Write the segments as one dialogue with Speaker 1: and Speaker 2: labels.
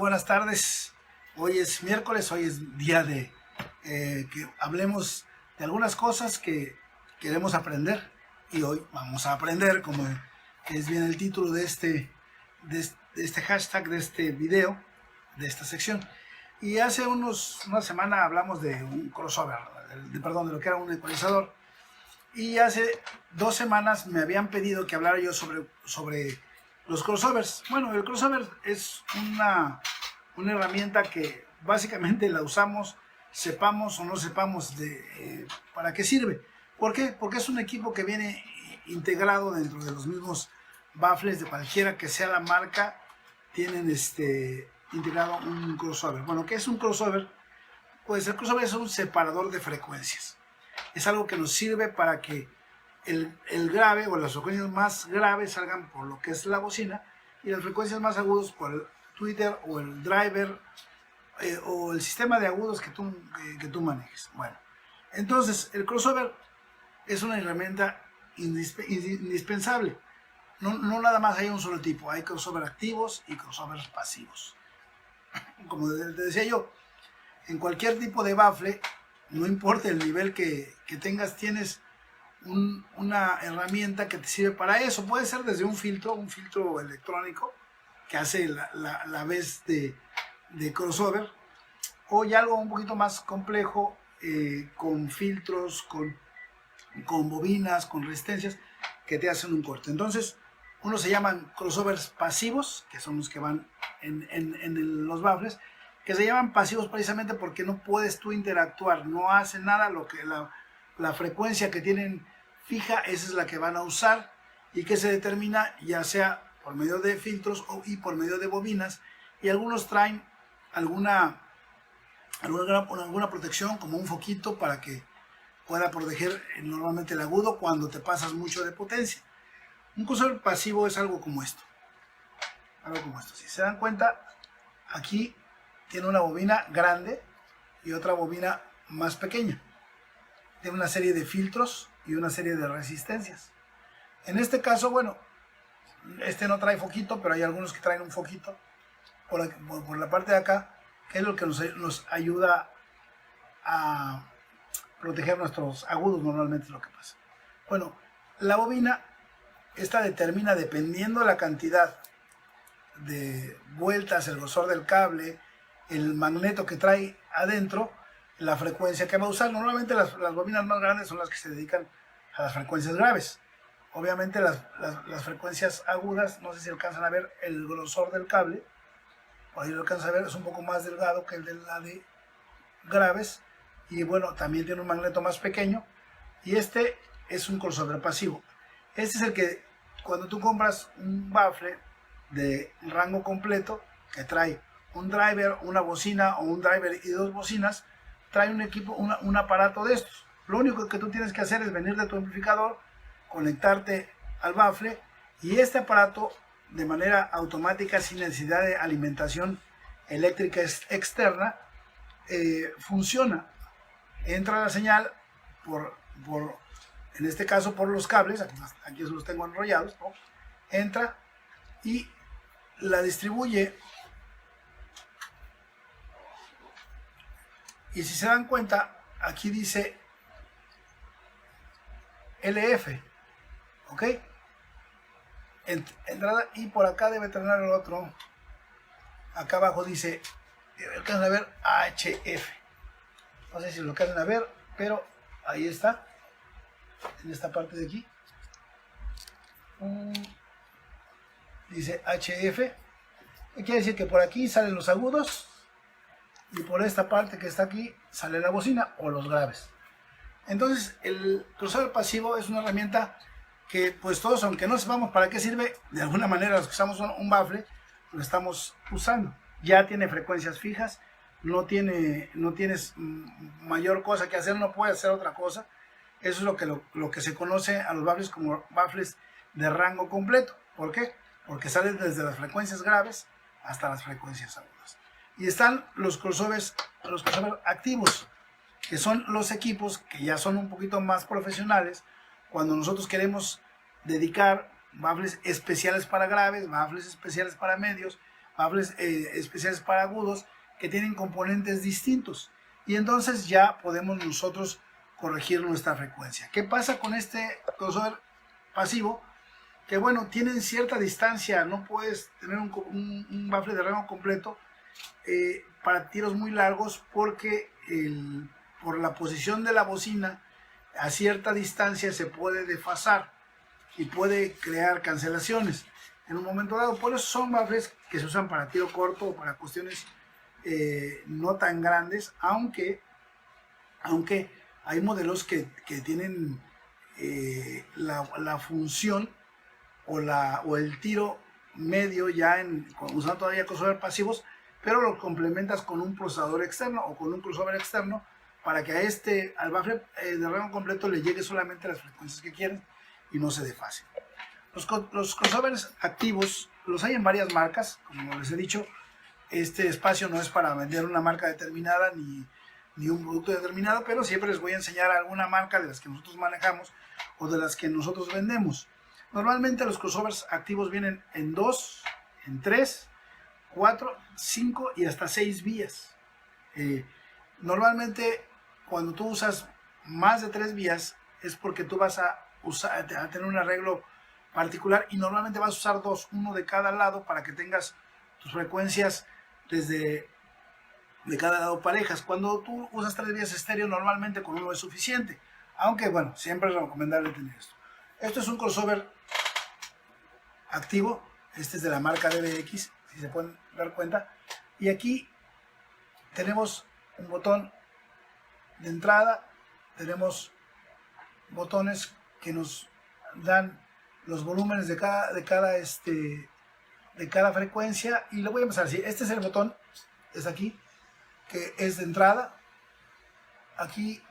Speaker 1: buenas tardes. Hoy es miércoles, hoy es día de que hablemos de algunas cosas que queremos aprender. Y hoy vamos a aprender, como es bien el título de este hashtag, de este video, de esta sección. Y hace una semana hablamos de un crossover, de lo que era un ecualizador. Y hace 2 semanas me habían pedido que hablara yo sobre los crossovers. Bueno, el crossover es una herramienta que básicamente la usamos, sepamos o no sepamos para qué sirve. ¿Por qué? Porque es un equipo que viene integrado dentro de los mismos baffles de cualquiera que sea la marca. Tienen integrado un crossover. Bueno, ¿qué es un crossover? Pues el crossover es un separador de frecuencias. Es algo que nos sirve para que el grave o las frecuencias más graves salgan por lo que es la bocina y las frecuencias más agudas por el tweeter o el driver o el sistema de agudos que tú manejes. Bueno, entonces el crossover es una herramienta indispensable. No nada más hay un solo tipo, hay crossover activos y crossovers pasivos. Como te decía yo, en cualquier tipo de baffle, no importa el nivel que tengas, tienes una herramienta que te sirve para eso. Puede ser desde un filtro electrónico que hace la vez de crossover, o ya algo un poquito más complejo, con filtros, con bobinas, con resistencias que te hacen un corte. Entonces, unos se llaman crossovers pasivos, que son los que van en los baffles, que se llaman pasivos precisamente porque no puedes tú interactuar, no hace nada. Lo que la frecuencia que tienen fija, esa es la que van a usar, y que se determina ya sea por medio de filtros y por medio de bobinas, y algunos traen alguna protección, como un foquito para que pueda proteger normalmente el agudo cuando te pasas mucho de potencia. Un crossover pasivo es algo como esto. Si se dan cuenta, aquí tiene una bobina grande y otra bobina más pequeña. Tiene una serie de filtros y una serie de resistencias. En este caso, bueno, no trae foquito, pero hay algunos que traen un foquito por la parte de acá, que es lo que nos ayuda a proteger nuestros agudos. Normalmente es lo que pasa. Bueno, la bobina, esta determina, dependiendo de la cantidad de vueltas, el grosor del cable, el magneto que trae adentro, la frecuencia que va a usar. Normalmente las bobinas más grandes son las que se dedican a las frecuencias graves. Obviamente las frecuencias agudas, no sé si alcanzan a ver el grosor del cable, por ahí lo alcanzan a ver, es un poco más delgado que el de la de graves, y bueno, también tiene un magneto más pequeño, y este es un crossover pasivo. Este es el que, cuando tú compras un baffle de rango completo, que trae un driver, una bocina, o un driver y 2 bocinas, trae un equipo, un aparato de estos. Lo único que tú tienes que hacer es venir de tu amplificador, conectarte al baffle, y este aparato, de manera automática, sin necesidad de alimentación eléctrica externa, funciona. Entra la señal en este caso por los cables, aquí los tengo enrollados, ¿no? Entra y la distribuye. Y si se dan cuenta, aquí dice LF, ¿ok? Entrada, y por acá debe tener el otro. Acá abajo dice, alcanzan a ver, HF. No sé si lo alcanzan a ver, pero ahí está, en esta parte de aquí. Dice HF. Quiere decir que por aquí salen los agudos, y por esta parte que está aquí sale la bocina o los graves. Entonces, el crossover pasivo es una herramienta que, pues todos, aunque no sepamos para qué sirve, de alguna manera los que usamos un baffle lo estamos usando. Ya tiene frecuencias fijas, no tienes mayor cosa que hacer, no puedes hacer otra cosa. Eso es lo que se conoce a los baffles como baffles de rango completo. ¿Por qué? Porque salen desde las frecuencias graves hasta las frecuencias agudas. Y están los crossovers activos, que son los equipos que ya son un poquito más profesionales, cuando nosotros queremos dedicar baffles especiales para graves, baffles especiales para medios, baffles especiales para agudos que tienen componentes distintos. Y entonces ya podemos nosotros corregir nuestra frecuencia. ¿Qué pasa con este crossover pasivo? Que bueno, tienen cierta distancia, no puedes tener un baffle de rango completo para tiros muy largos porque por la posición de la bocina a cierta distancia se puede desfasar y puede crear cancelaciones en un momento dado. Por eso son baffles que se usan para tiro corto o para cuestiones no tan grandes, aunque hay modelos que tienen la función o el tiro medio ya usando todavía crossover pasivos, pero lo complementas con un procesador externo o con un crossover externo para que al baffle de rango completo le llegue solamente las frecuencias que quieren y no se desfase. Los crossovers activos los hay en varias marcas, como les he dicho. Este espacio no es para vender una marca determinada ni un producto determinado, pero siempre les voy a enseñar alguna marca de las que nosotros manejamos o de las que nosotros vendemos. Normalmente los crossovers activos vienen en 2, en 3, 4, 5 y hasta 6 vías. Normalmente cuando tú usas más de 3 vías es porque tú vas a tener un arreglo particular y normalmente vas a usar 2, uno de cada lado para que tengas tus frecuencias de cada lado parejas. Cuando tú usas 3 vías estéreo, normalmente con uno es suficiente, aunque bueno, siempre es recomendable tener esto. Esto es un crossover activo, este es de la marca DBX, si se pueden dar cuenta, y aquí tenemos un botón de entrada, tenemos botones que nos dan los volúmenes de cada frecuencia, y lo voy a empezar así. Este es el botón, es aquí, que es de entrada. Aquí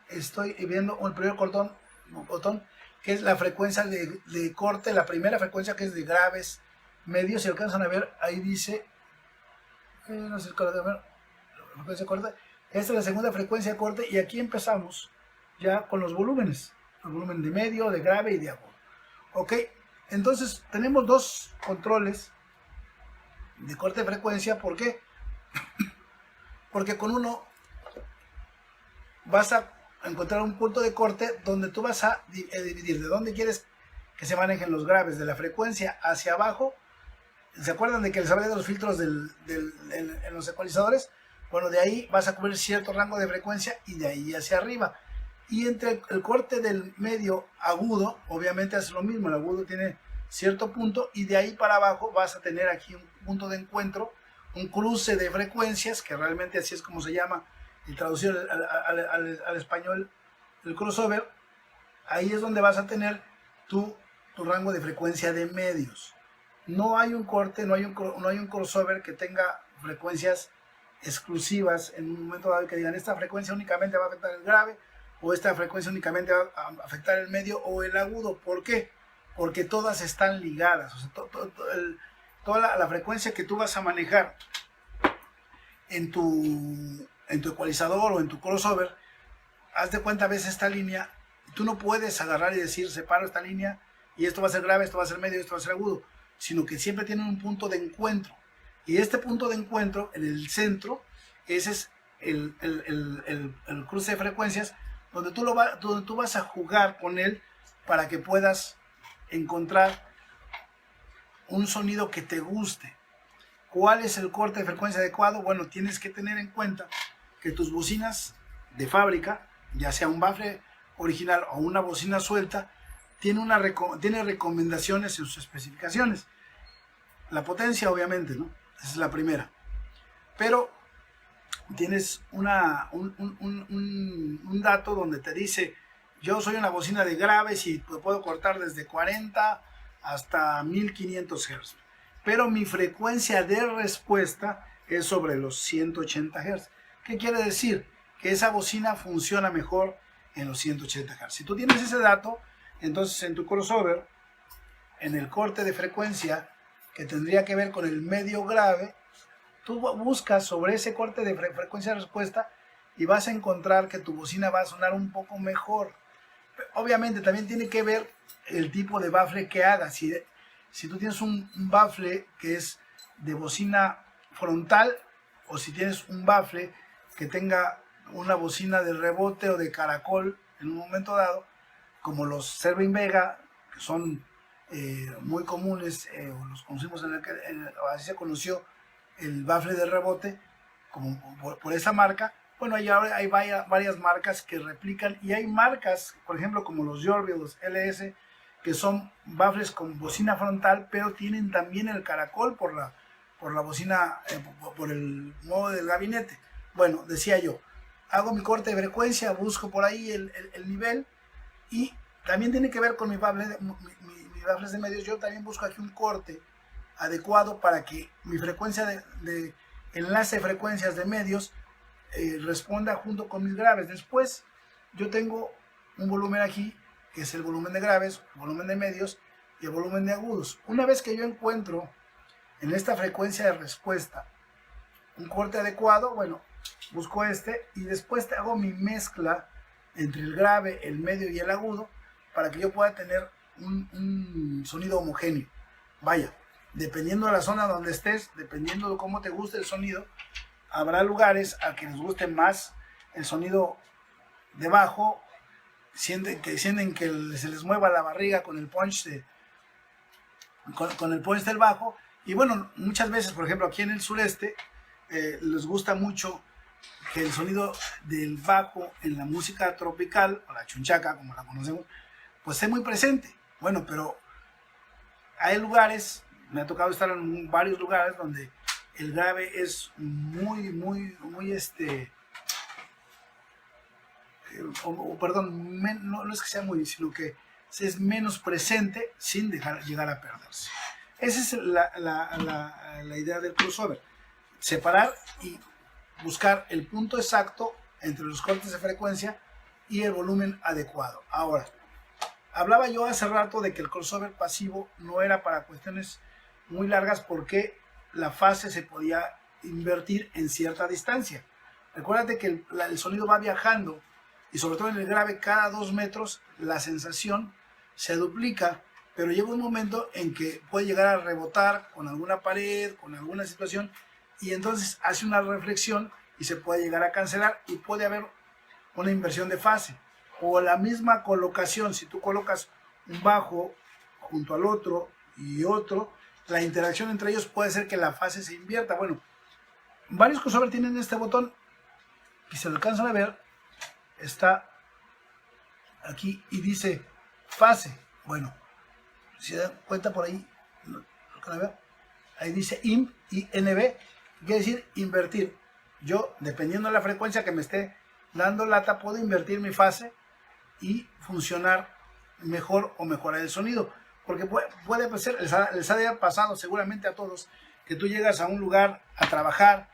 Speaker 1: estoy viendo el primer botón, que es la frecuencia de corte, la primera frecuencia, que es de graves medios. Si alcanzan a ver, ahí dice, no sé si alcanzan a ver, la frecuencia de corte. Esta es la segunda frecuencia de corte, y aquí empezamos ya con los volúmenes, el volumen de medio, de grave y de agudo. Ok, entonces tenemos dos controles de corte de frecuencia. ¿Por qué? Porque con uno vas a encontrar un punto de corte donde tú vas a dividir de dónde quieres que se manejen los graves, de la frecuencia hacia abajo. ¿Se acuerdan de que les hablé de los filtros en los ecualizadores? Bueno, de ahí vas a cubrir cierto rango de frecuencia y de ahí hacia arriba. Y entre el corte del medio agudo, obviamente hace lo mismo. El agudo tiene cierto punto y de ahí para abajo vas a tener aquí un punto de encuentro, un cruce de frecuencias, que realmente así es como se llama y traducido al español el crossover. Ahí es donde vas a tener tu rango de frecuencia de medios. No hay un corte, no hay un crossover que tenga frecuencias exclusivas en un momento dado que digan esta frecuencia únicamente va a afectar el grave o esta frecuencia únicamente va a afectar el medio o el agudo. ¿Por qué? Porque todas están ligadas. O sea, toda la frecuencia que tú vas a manejar en tu ecualizador o en tu crossover, haz de cuenta, ves esta línea, tú no puedes agarrar y decir separo esta línea y esto va a ser grave, esto va a ser medio, esto va a ser agudo, sino que siempre tienen un punto de encuentro, y este punto de encuentro en el centro, ese es el cruce de frecuencias donde tú vas a jugar con él para que puedas encontrar un sonido que te guste. ¿Cuál es el corte de frecuencia adecuado? Bueno, tienes que tener en cuenta que tus bocinas de fábrica, ya sea un baffle original o una bocina suelta, tiene recomendaciones en sus especificaciones. La potencia, obviamente, ¿no? Esa es la primera. Pero tienes un dato donde te dice, yo soy una bocina de graves y puedo cortar desde 40 hasta 1500 Hz. Pero mi frecuencia de respuesta es sobre los 180 Hz. ¿Qué quiere decir? Que esa bocina funciona mejor en los 180 Hz. Si tú tienes ese dato, entonces en tu crossover, en el corte de frecuencia que tendría que ver con el medio grave, tú buscas sobre ese corte de frecuencia de respuesta y vas a encontrar que tu bocina va a sonar un poco mejor. Obviamente también tiene que ver el tipo de baffle que hagas. si tú tienes un bafle que es de bocina frontal, o si tienes un bafle que tenga una bocina de rebote o de caracol en un momento dado, como los Cerwin Vega, que son muy comunes, o los conocimos así se conoció el bafle de rebote, como por esa marca. Bueno, hay varias marcas que replican, y hay marcas, por ejemplo, como los Yorville, los LS, que son baffles con bocina frontal, pero tienen también el caracol por la bocina, por el modo del gabinete. Bueno, decía yo, hago mi corte de frecuencia, busco por ahí el nivel, y también tiene que ver con mis baffles de medios. Yo también busco aquí un corte adecuado para que mi frecuencia de enlace de frecuencias de medios responda junto con mis graves. Después yo tengo un volumen aquí, que es el volumen de graves, el volumen de medios y el volumen de agudos. Una vez que yo encuentro en esta frecuencia de respuesta un corte adecuado, bueno, busco este, y después te hago mi mezcla entre el grave, el medio y el agudo, para que yo pueda tener un sonido homogéneo. Vaya, dependiendo de la zona donde estés, dependiendo de cómo te guste el sonido, habrá lugares a que les guste más el sonido de bajo, sienten que se les mueva la barriga con el punch con el punch del bajo. Y bueno, muchas veces, por ejemplo, aquí en el sureste, les gusta mucho que el sonido del bajo en la música tropical, o la chunchaca, como la conocemos, pues esté muy presente. Bueno, pero hay lugares, me ha tocado estar en varios lugares donde el grave es muy perdón, no es que sea muy, sino que es menos presente sin llegar a perderse. Esa es la idea del crossover: separar y buscar el punto exacto entre los cortes de frecuencia y el volumen adecuado. Ahora, hablaba yo hace rato de que el crossover pasivo no era para cuestiones muy largas, porque la fase se podía invertir en cierta distancia. Recuérdate que el sonido va viajando, y sobre todo en el grave, cada 2 metros la sensación se duplica, pero llega un momento en que puede llegar a rebotar con alguna pared, con alguna situación, y entonces hace una reflexión y se puede llegar a cancelar, y puede haber una inversión de fase. O la misma colocación, si tú colocas un bajo junto al otro y otro, la interacción entre ellos puede ser que la fase se invierta. Bueno, varios crossover tienen este botón, y se lo alcanzan a ver, está aquí y dice fase. Bueno, si se dan cuenta por ahí, ahí dice INB, quiere decir invertir. Yo, dependiendo de la frecuencia que me esté dando lata, puedo invertir mi fase y funcionar mejor o mejorar el sonido. Porque puede ser, les ha pasado seguramente a todos, que tú llegas a un lugar a trabajar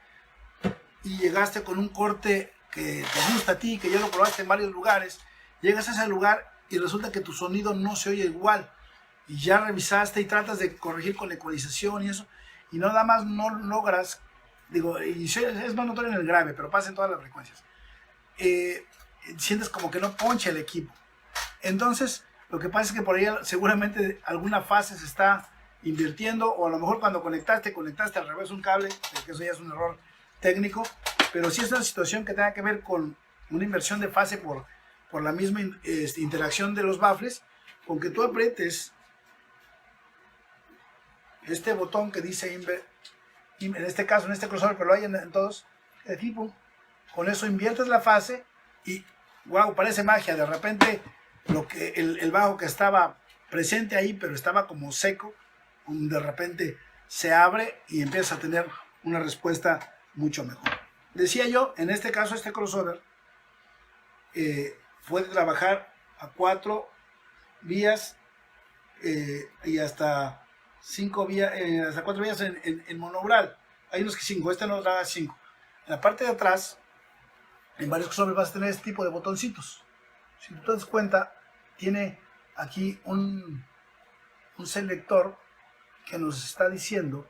Speaker 1: y llegaste con un corte que te gusta a ti, que ya lo probaste en varios lugares. Llegas a ese lugar y resulta que tu sonido no se oye igual, y ya revisaste y tratas de corregir con la ecualización y eso, y nada más no logras, digo, y es más notorio en el grave, pero pasa en todas las frecuencias. Sientes como que no poncha el equipo. Entonces, lo que pasa es que por ahí seguramente alguna fase se está invirtiendo, o a lo mejor cuando conectaste al revés un cable, que eso ya es un error técnico, pero sí es una situación que tenga que ver con una inversión de fase por la misma interacción de los baffles, con que tú aprietes este botón que dice en este caso, en este crossover, pero lo hay en todos, de tipo, con eso inviertes la fase y wow, parece magia. De repente el bajo que estaba presente ahí, pero estaba como seco, de repente se abre y empieza a tener una respuesta mucho mejor. Decía yo, en este caso, este crossover puede trabajar a 4 vías y hasta 5 vías, hasta 4 vías en monobral. Hay unos que 5, este no trabaja 5. En la parte de atrás, en varios crossovers vas a tener este tipo de botoncitos. Si tú te das cuenta, tiene aquí un selector que nos está diciendo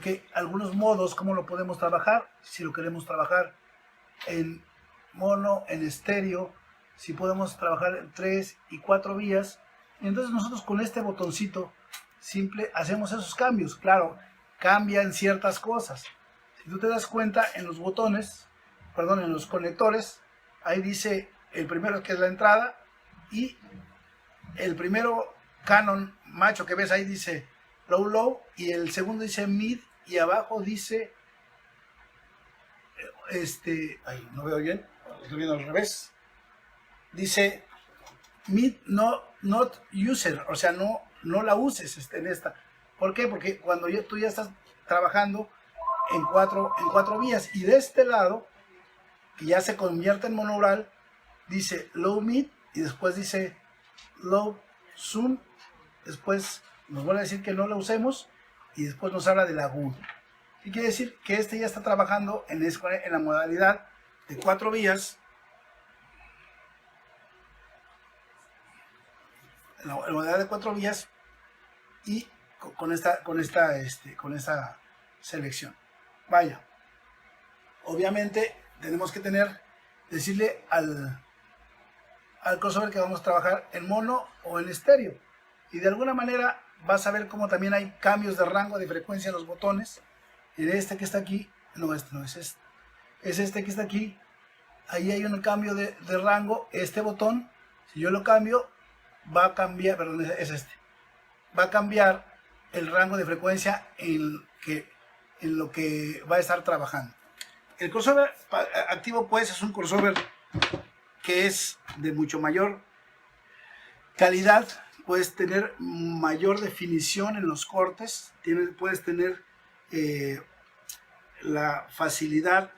Speaker 1: que algunos modos, cómo lo podemos trabajar, si lo queremos trabajar en mono, en estéreo, si podemos trabajar en 3 y 4 vías. Y entonces nosotros con este botoncito simple hacemos esos cambios. Claro, cambian ciertas cosas. Si tú te das cuenta en los botones, perdón, en los conectores, ahí dice el primero que es la entrada y el primero Canon macho que ves ahí dice low low y el segundo dice mid y abajo dice ahí no veo bien, estoy viendo al revés, dice mid no, not user, o sea no la uses en esta. ¿Por qué? Porque cuando tú ya estás trabajando en cuatro vías y de este lado que ya se convierte en monaural dice low mid y después dice low zoom, después nos vuelve a decir que no la usemos y después nos habla del agudo. ¿Qué quiere decir? Que este ya está trabajando en la modalidad de 4 vías, en la modalidad de 4 vías y con esta selección. Vaya, obviamente tenemos que decirle al crossover que vamos a trabajar en mono o en estéreo. Y de alguna manera vas a ver cómo también hay cambios de rango de frecuencia en los botones. En este que está aquí, no, este no es este. Es este que está aquí. Ahí hay un cambio de rango. Este botón, si yo lo cambio, va a cambiar, perdón, es este. Va a cambiar el rango de frecuencia en lo que va a estar trabajando. El crossover activo pues es un crossover que es de mucho mayor calidad, puedes tener mayor definición en los cortes, puedes tener la facilidad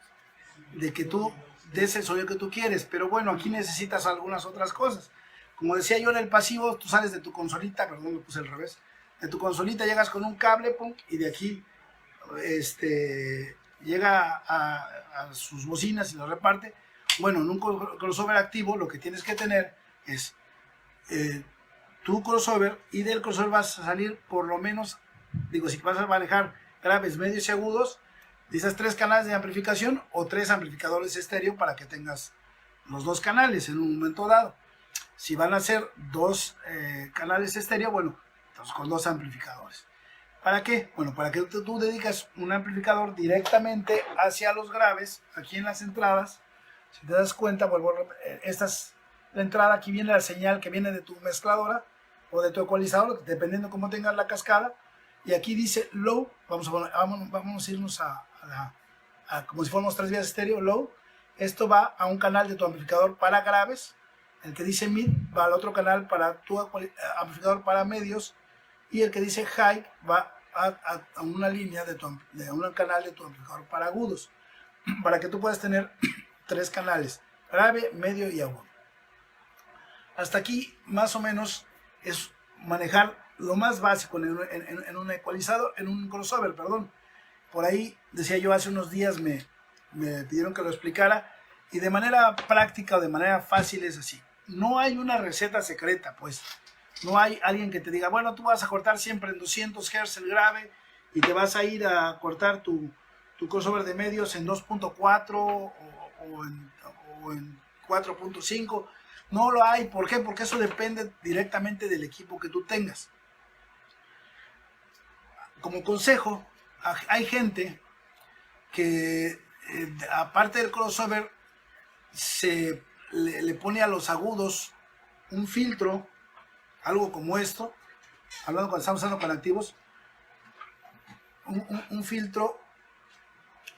Speaker 1: de que tú des el sonido que tú quieres, pero bueno, aquí necesitas algunas otras cosas. Como decía yo en el pasivo, tú sales de tu consolita, perdón, lo puse al revés, de tu consolita llegas con un cable, pum, y de aquí llega a sus bocinas y lo reparte. Bueno, en un crossover activo lo que tienes que tener es tu crossover, y del crossover vas a salir por lo menos, digo, si vas a manejar graves, medios y agudos, necesitas 3 canales de amplificación o 3 amplificadores estéreo para que tengas los 2 canales en un momento dado. Si van a ser 2 canales estéreo, bueno, entonces con 2 amplificadores. ¿Para qué? Bueno, para que tú dedicas un amplificador directamente hacia los graves, aquí en las entradas. Si te das cuenta, vuelvo a repetir, esta es la entrada, aquí viene la señal que viene de tu mezcladora o de tu ecualizador, dependiendo cómo tengas la cascada. Y aquí dice low, vamos a irnos a como si fuéramos 3 vías estéreo, low. Esto va a un canal de tu amplificador para graves. El que dice mid va al otro canal para tu amplificador para medios. Y el que dice high va a una línea de un canal de tu amplificador para agudos. Para que tú puedas tener 3 canales, grave, medio y agudo. Hasta aquí más o menos es manejar lo más básico en un ecualizador, en un crossover, perdón. Por ahí decía yo hace unos días, me pidieron que lo explicara, y de manera práctica o de manera fácil es así. No hay una receta secreta, pues. No hay alguien que te diga, bueno, tú vas a cortar siempre en 200 Hz el grave y te vas a ir a cortar tu crossover de medios en 2.4 o en 4.5. No lo hay. ¿Por qué? Porque eso depende directamente del equipo que tú tengas. Como consejo, hay gente que aparte del crossover le pone a los agudos un filtro, algo como esto, hablando cuando estamos usando con activos, un filtro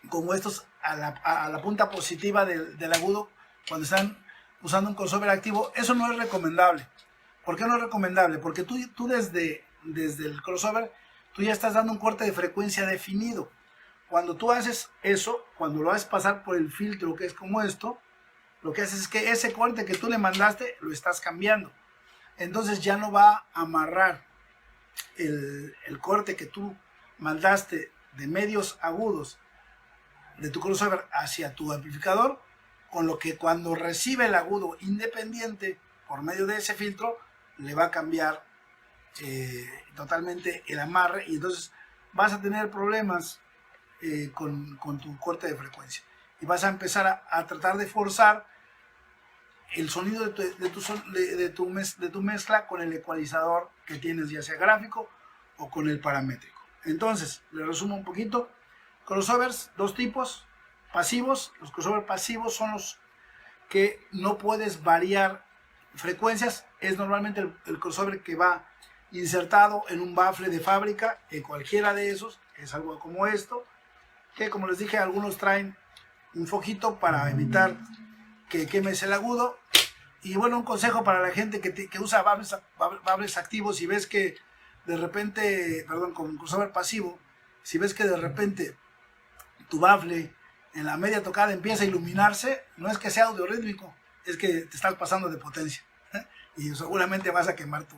Speaker 1: como estos a la punta positiva del agudo cuando están usando un crossover activo. Eso no es recomendable. ¿Por qué no es recomendable? Porque tú desde el crossover tú ya estás dando un corte de frecuencia definido. Cuando tú haces eso, cuando lo haces pasar por el filtro que es como esto, lo que haces es que ese corte que tú le mandaste lo estás cambiando. Entonces ya no va a amarrar el corte que tú mandaste de medios agudos de tu crossover hacia tu amplificador, con lo que cuando recibe el agudo independiente por medio de ese filtro le va a cambiar totalmente el amarre, y entonces vas a tener problemas con tu corte de frecuencia y vas a empezar a tratar de forzar el sonido de tu mezcla con el ecualizador que tienes, ya sea gráfico o con el paramétrico. Entonces, le resumo un poquito. Crossovers, dos tipos: pasivos. Los crossovers pasivos son los que no puedes variar frecuencias. Es normalmente el crossover que va insertado en un bafle de fábrica, en cualquiera de esos. Es algo como esto, que como les dije, algunos traen un foquito para evitar que quemes el agudo. Y bueno, un consejo para la gente que usa baffles activos: si ves que de repente, perdón, con un crossover pasivo, si ves que de repente tu baffle en la media tocada empieza a iluminarse, no es que sea audio rítmico, es que te estás pasando de potencia, ¿eh? Y seguramente vas a quemar tu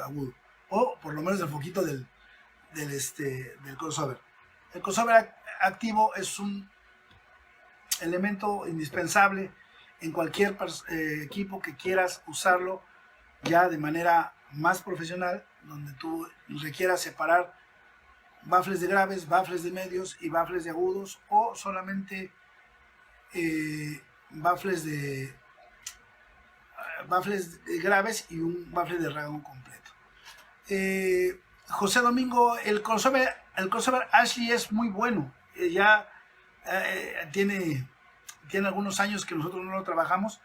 Speaker 1: agudo, o por lo menos el foquito del crossover. El crossover activo es un elemento indispensable en cualquier equipo que quieras usarlo ya de manera más profesional, donde tú requieras separar baffles de graves, baffles de medios y baffles de agudos, o solamente baffles de graves y un baffle de rango completo. José Domingo, el crossover Ashley es muy bueno. Tiene algunos años que nosotros no lo trabajamos,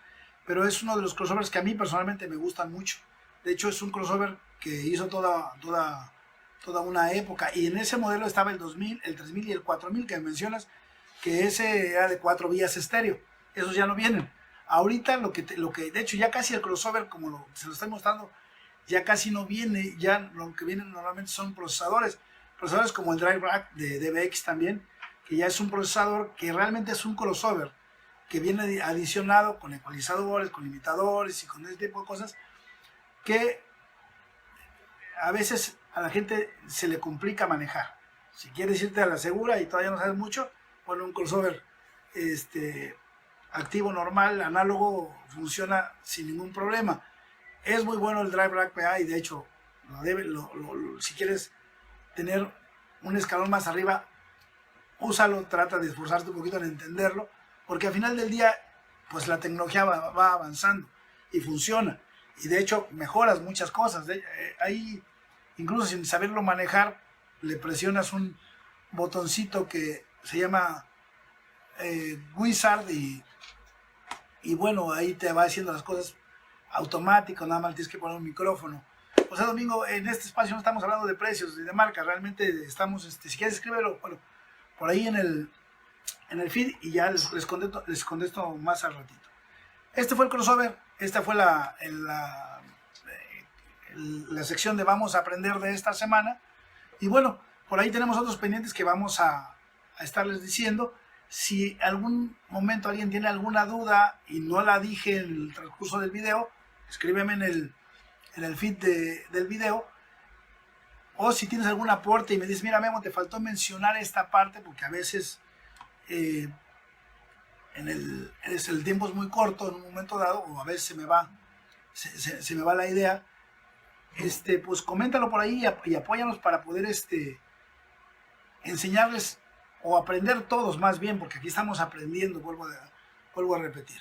Speaker 1: pero es uno de los crossovers que a mí personalmente me gustan mucho. De hecho, es un crossover que hizo toda una época, y en ese modelo estaba el 2000, el 3000 y el 4000 que mencionas, que ese era de 4 vías estéreo. Esos ya no vienen. Ahorita lo que de hecho ya casi el crossover, como se lo estoy mostrando, ya casi no viene. Ya lo que vienen normalmente son procesadores como el Drive Rack de DBX también, que ya es un procesador que realmente es un crossover, que viene adicionado con ecualizadores, con limitadores y con ese tipo de cosas, que a veces a la gente se le complica manejar. Si quieres irte a la segura y todavía no sabes mucho, pon un crossover activo normal, análogo, funciona sin ningún problema. Es muy bueno el Drive Rack PA, y de hecho si quieres tener un escalón más arriba, úsalo, trata de esforzarte un poquito en entenderlo, porque al final del día pues la tecnología va avanzando y funciona, y de hecho mejoras muchas cosas. Ahí, incluso sin saberlo manejar, le presionas un botoncito que se llama Wizard, y bueno, ahí te va haciendo las cosas automático, nada más tienes que poner un micrófono. José Domingo, en este espacio no estamos hablando de precios y de marcas, realmente estamos, si quieres escríbelo, bueno, por ahí en el feed, y ya les contesto más al ratito. Este fue el crossover, esta fue la sección de vamos a aprender de esta semana, y bueno, por ahí tenemos otros pendientes que vamos a estarles diciendo. Si algún momento alguien tiene alguna duda y no la dije en el transcurso del video, escríbeme en el feed del video, o si tienes algún aporte y me dices: mira, Memo, te faltó mencionar esta parte, porque a veces el tiempo es muy corto en un momento dado, o a veces se me va la idea, pues coméntalo por ahí y apóyanos para poder enseñarles, o aprender todos más bien, porque aquí estamos aprendiendo. Vuelvo a repetir,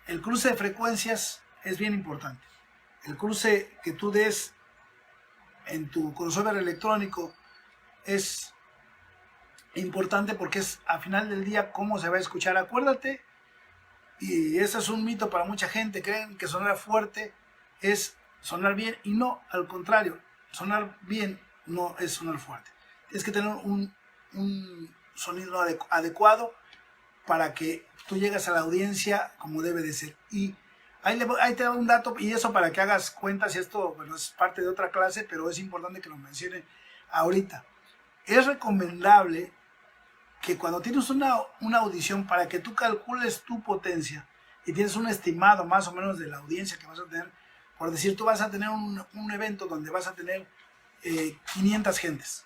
Speaker 1: el cruce de frecuencias es bien importante. El cruce que tú des en tu crossover electrónico es importante, porque es al final del día cómo se va a escuchar. Acuérdate, y ese es un mito para mucha gente, creen que sonar fuerte es sonar bien, y no, al contrario, sonar bien no es sonar fuerte. Tienes que tener un sonido adecuado para que tú llegues a la audiencia como debe de ser. Y ahí te doy un dato, y eso para que hagas cuentas, y esto, bueno, es parte de otra clase, pero es importante que lo mencione ahorita. Es recomendable que cuando tienes una audición, para que tú calcules tu potencia y tienes un estimado más o menos de la audiencia que vas a tener, por decir, tú vas a tener un evento donde vas a tener 500 gentes,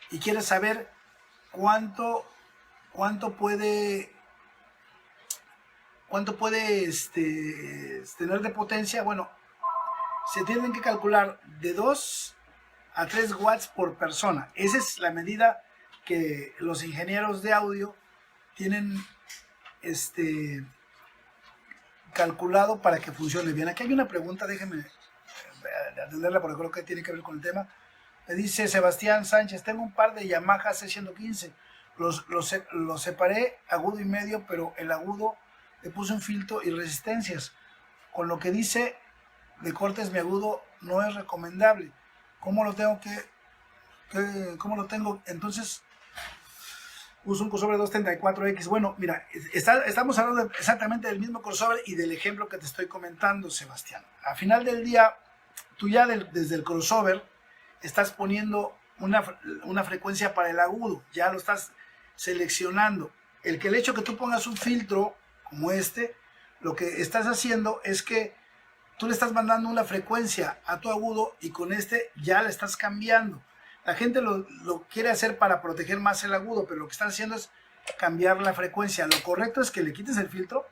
Speaker 1: y quieres saber cuánto puede tener de potencia. Bueno, se tienen que calcular de 2 a 3 watts por persona. Esa es la medida que los ingenieros de audio tienen calculado para que funcione bien. Aquí hay una pregunta, déjenme atenderla porque creo que tiene que ver con el tema. Me dice Sebastián Sánchez, tengo un par de Yamaha C115, los separé agudo y medio, pero el agudo le puse un filtro y resistencias. Con lo que dice de cortes mi agudo no es recomendable. ¿Cómo lo tengo cómo lo tengo? Entonces uso un crossover 234X. Bueno, mira, estamos hablando exactamente del mismo crossover y del ejemplo que te estoy comentando, Sebastián. Al final del día, tú ya desde el crossover estás poniendo una frecuencia para el agudo, ya lo estás seleccionando. El hecho que tú pongas un filtro como este, lo que estás haciendo es que tú le estás mandando una frecuencia a tu agudo y con este ya le estás cambiando. La gente lo quiere hacer para proteger más el agudo, pero lo que están haciendo es cambiar la frecuencia. Lo correcto es que le quites el filtro.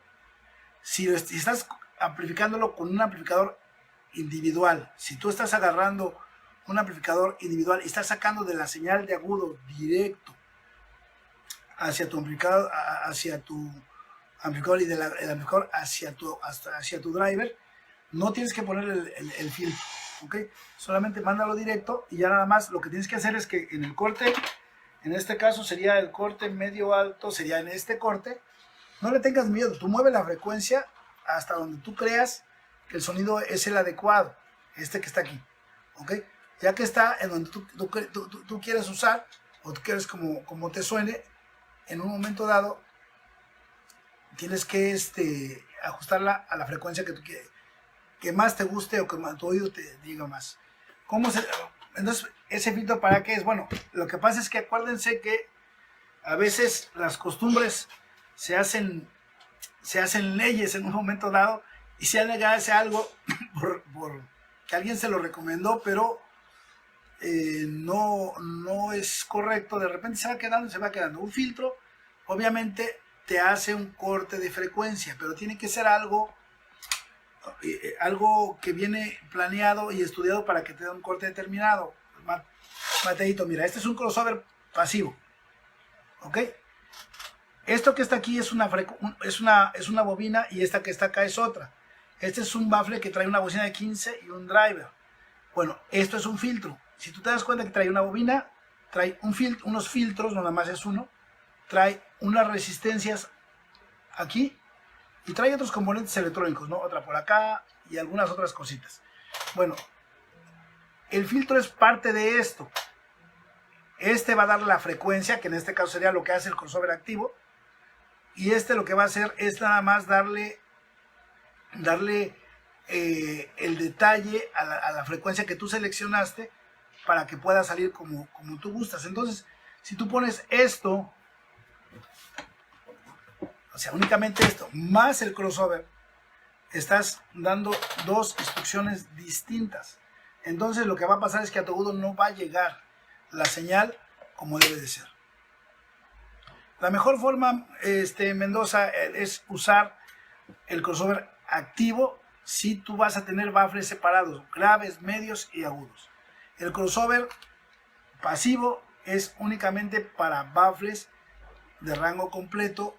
Speaker 1: Si estás amplificándolo con un amplificador individual, si tú estás agarrando un amplificador individual y estás sacando de la señal de agudo directo hacia tu amplificador, y del amplificador hacia tu driver, no tienes que poner el filtro, ¿ok? Solamente mándalo directo y ya nada más lo que tienes que hacer es que en el corte, en este caso sería el corte medio alto, sería en este corte, no le tengas miedo, tú mueve la frecuencia hasta donde tú creas que el sonido es el adecuado, este que está aquí, ¿ok? Ya que está en donde tú quieres usar, o tú quieres como te suene, en un momento dado, tienes que ajustarla a la frecuencia que tú quieres, que más te guste o que tu oído te diga más. Entonces, ¿ese filtro para qué es? Bueno, lo que pasa es que acuérdense que a veces las costumbres se hacen leyes en un momento dado y se hace algo por que alguien se lo recomendó, pero no es correcto. De repente se va quedando. Un filtro, obviamente, te hace un corte de frecuencia, pero tiene que ser algo que viene planeado y estudiado para que te dé un corte determinado. Mateito, mira, este es un crossover pasivo, ¿ok? Esto que está aquí es una bobina y esta que está acá es otra. Este es un baffle que trae una bocina de 15 y un driver. Bueno, esto es un filtro. Si tú te das cuenta que trae una bobina, trae unos filtros, no nada más es uno, trae unas resistencias aquí y trae otros componentes electrónicos, ¿no? Otra por acá y algunas otras cositas. Bueno, el filtro es parte de esto. Este va a dar la frecuencia, que en este caso sería lo que hace el crossover activo. Y lo que va a hacer es nada más darle el detalle a la frecuencia que tú seleccionaste para que pueda salir como tú gustas. Entonces, si tú pones esto, o sea, únicamente esto, más el crossover, estás dando dos instrucciones distintas. Entonces, lo que va a pasar es que a tu agudo no va a llegar la señal como debe de ser. La mejor forma, Mendoza, es usar el crossover activo si tú vas a tener baffles separados, graves, medios y agudos. El crossover pasivo es únicamente para baffles de rango completo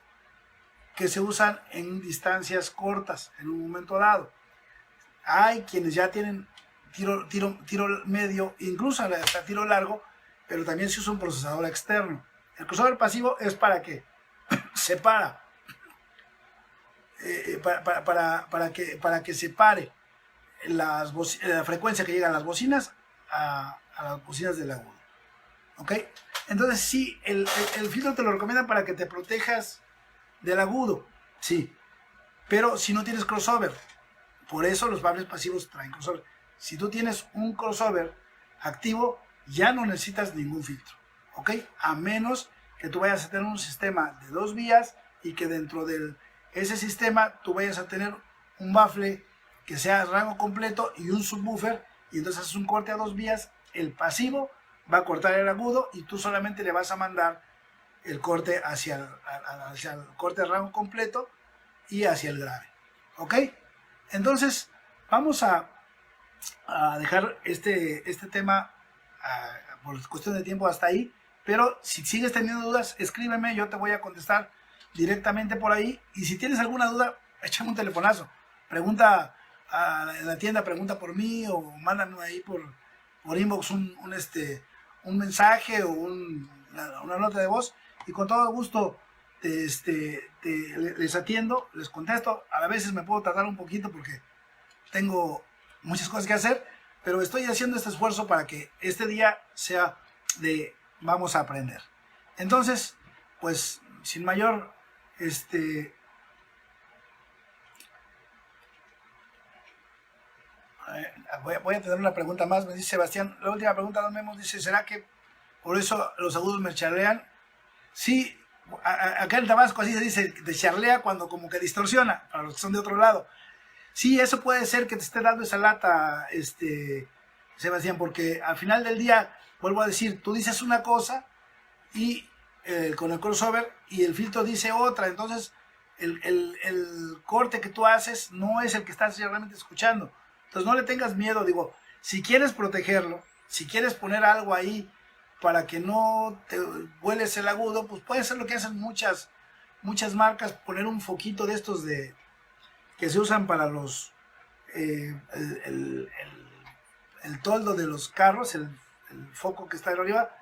Speaker 1: que se usan en distancias cortas, en un momento dado. Hay quienes ya tienen tiro medio, incluso hasta tiro largo, pero también se usa un procesador externo. El crossover pasivo es para que separa, para que separe la frecuencia que llegan las bocinas a las bocinas del agudo. ¿Ok? Entonces sí, el filtro te lo recomiendan para que te protejas del agudo, sí, pero si no tienes crossover, por eso los baffles pasivos traen crossover. Si tú tienes un crossover activo, ya no necesitas ningún filtro, ¿ok? A menos que tú vayas a tener un sistema de 2 vías y que dentro de ese sistema tú vayas a tener un baffle que sea rango completo y un subwoofer, y entonces haces un corte a 2 vías, el pasivo va a cortar el agudo y tú solamente le vas a mandar el corte hacia el corte de rango completo y hacia el grave, ¿ok? Entonces vamos a dejar este tema por cuestión de tiempo hasta ahí, pero si sigues teniendo dudas, escríbeme, yo te voy a contestar directamente por ahí, y si tienes alguna duda, échame un telefonazo, pregunta en la tienda, pregunta por mí, o mándame ahí por inbox un mensaje o una nota de voz, y con todo gusto les atiendo, les contesto. A veces me puedo tardar un poquito porque tengo muchas cosas que hacer, pero estoy haciendo este esfuerzo para que este día sea de vamos a aprender. Entonces, pues sin mayor voy a tener una pregunta más. Me dice Sebastián, la última pregunta, don Memo, dice, ¿será que por eso los agudos me charlean? Sí, acá en Tabasco así se dice, de charlea cuando como que distorsiona, para los que son de otro lado. Sí, eso puede ser que te esté dando esa lata, Sebastián, porque al final del día, vuelvo a decir, tú dices una cosa y con el crossover y el filtro dice otra, entonces el corte que tú haces no es el que estás realmente escuchando. Entonces no le tengas miedo, digo, si quieres protegerlo, si quieres poner algo ahí para que no te vueles el agudo, pues puede ser lo que hacen muchas marcas, poner un foquito de estos que se usan para los el toldo de los carros, el foco que está arriba,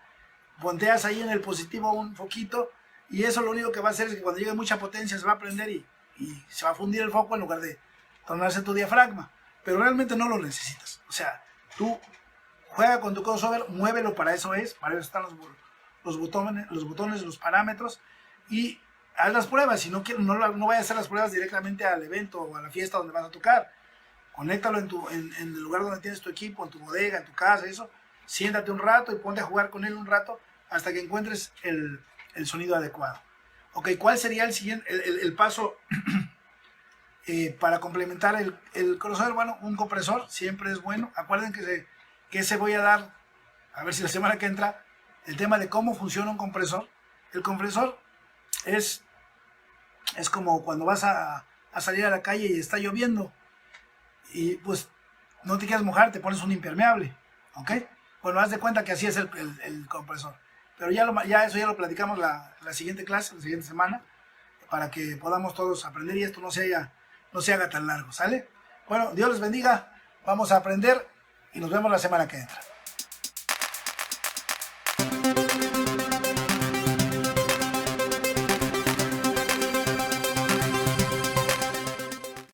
Speaker 1: ponteas ahí en el positivo un foquito, y eso lo único que va a hacer es que cuando llegue mucha potencia se va a prender y se va a fundir el foco en lugar de tornarse tu diafragma. Pero realmente no lo necesitas. O sea, tú juega con tu crossover, muévelo, para eso están los botones, los parámetros, y haz las pruebas. Si no vayas a hacer las pruebas directamente al evento o a la fiesta donde vas a tocar. Conéctalo en el lugar donde tienes tu equipo, en tu bodega, en tu casa, eso. Siéntate un rato y ponte a jugar con él un rato hasta que encuentres el sonido adecuado. Ok, ¿cuál sería el paso para complementar el crossover? Bueno, un compresor siempre es bueno. Acuérdense que se voy a dar, a ver si la semana que entra, el tema de cómo funciona un compresor. El compresor es como cuando vas a salir a la calle y está lloviendo y pues no te quieres mojar, te pones un impermeable, ¿ok? Bueno, haz de cuenta que así es el compresor. Pero eso ya lo platicamos la siguiente clase, la siguiente semana, para que podamos todos aprender y esto no se haga tan largo, ¿sale? Bueno, Dios les bendiga, vamos a aprender y nos vemos la semana que entra.